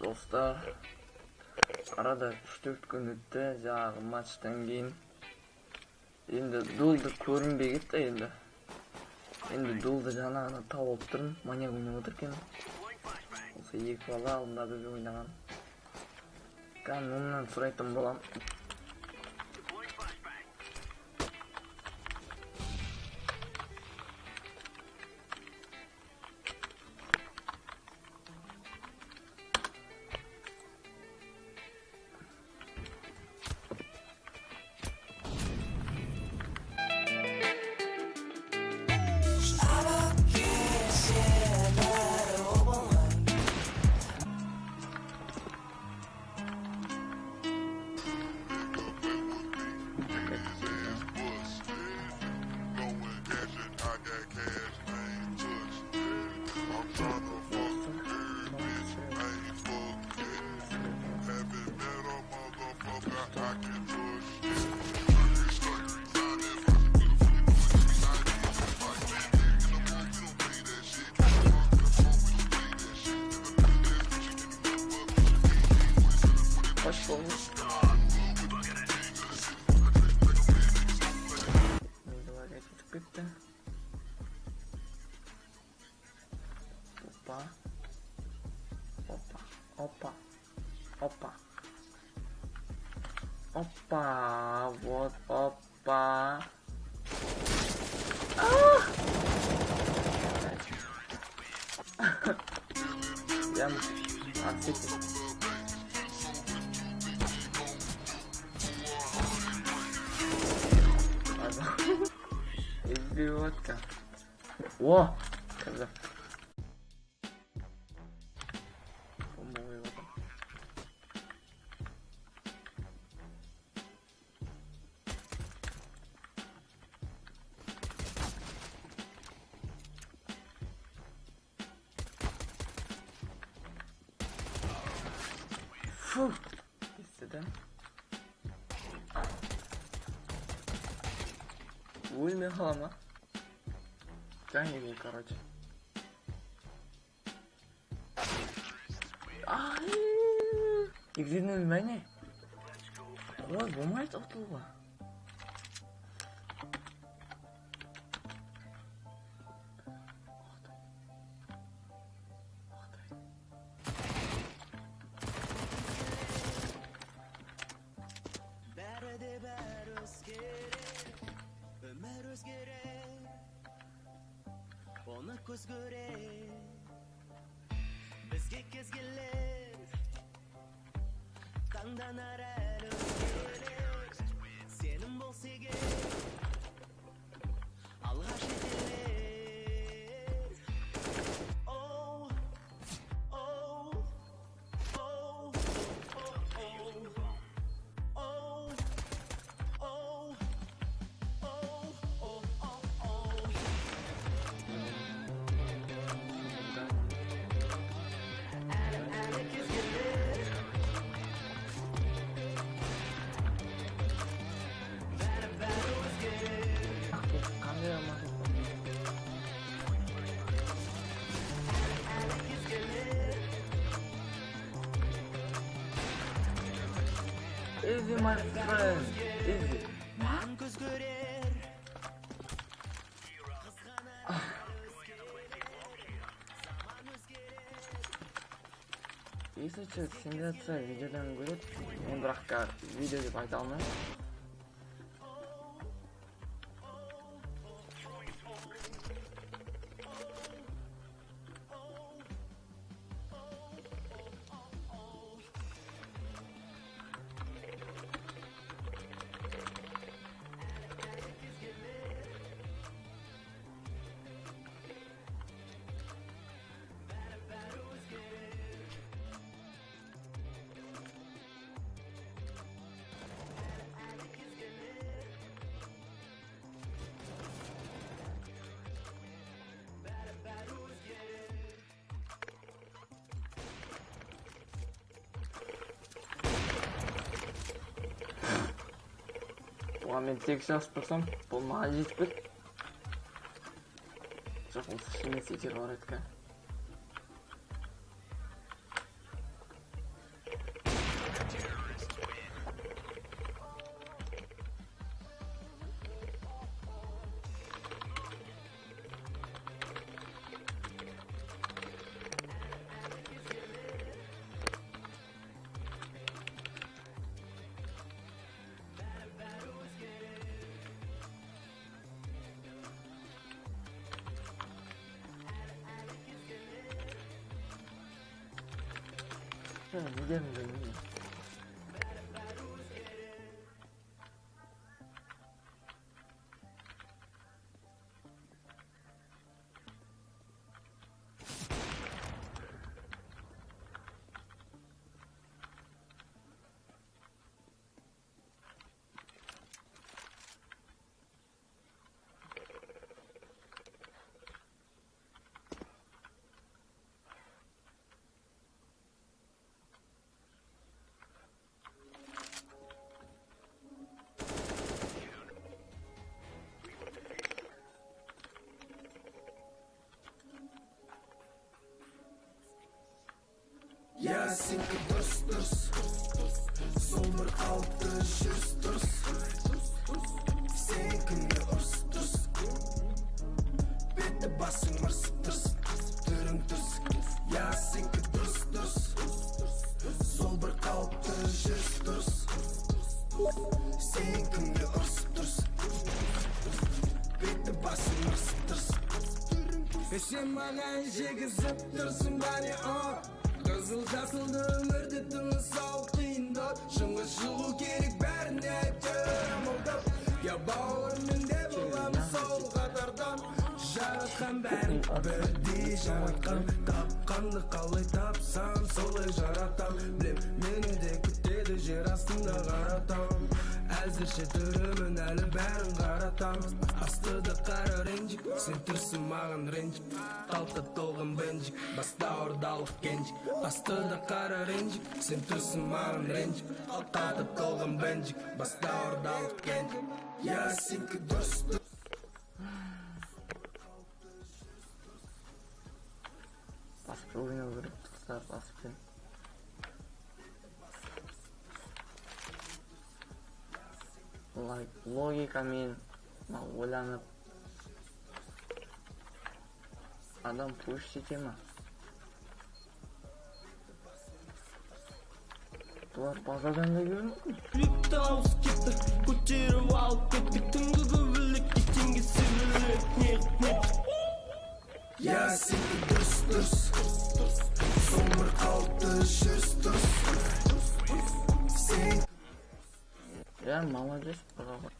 Dostlar, arada 3-4 gün ötті, жаңағы матчтан кейін енді дулды көрінбей кетті. енді дулды жаңа ғана тауып тұрмын, маньяк ойнап отыр екен. Осы екі бала алдында біз ойнаған. Онан сұрайтын болам. Hoş bulduk. Videolar yapıp bitti. Hoppa. Hoppa. Hoppa. Hoppa. Hoppa. Вот, hoppa. Yanlış. Ansetim. Идиотка. О! Когда? Фу! Истеdim. Ульми халама. Тянем, короче. Игры мене. Ой, болмайды ұтылға. Ona ko'z ko'rar, bizga kezgilar, tangdanar o'zgalar, senin bo'lsa alg'ash etilar. Oh, oh, oh, oh, oh, Easy, my friend. Easy. Если что, сенсация видеодан көреді, мен біраққа видео деп айта алмаймын. Мен тек жазып тұрсам, бұл маған жетіп кетті. жоқ осы шынымен жетер бар еді ка. Ne diyorum ben? Ya senki durs Sol bir qalbda жүріс durs Sen kimga urs Beti basың mırs Түрің durs Ya senki durs Sol bir qalbda жүріс durs Sen kimga urs Beti basың mırs Sen mаған жегізіп тұрсың бәне Қызыл жасылды өмірді түні сау қиындау Шыңға шығу керек бәріне әйтеуір молдап Я бауырмен де боламын сол қатардан Жаратқан бәрін бірдей жаратқан Тапқанды қалай тапсам солай жаратам Білем мені де күтеді жер астында қаратам Әзірше түрімін әлі бәрін қаратам Астыда қара ренжік Сен тұрсың маған ренжік Қалта толғын бенжік Баста ордалық кенжік Астыда қара ренжік Сен тұрсың маған ренжік Қалта толғын бенжік Баста ордалық кенжік Я сенкі досты Басып ойнау керек тұқсар басыппен. Логикамен ойланып адам пуш ете ма? Бұлар базадан да көрмейді ме? Липті ауыз кетті көтеріп алып кетті түнгі көбілік ертеңге себілік неғып Я сенкі дұрыс Сол бір қалыпты жүріс дұрыс Сен Я молодец, браво.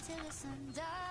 till the sun dies.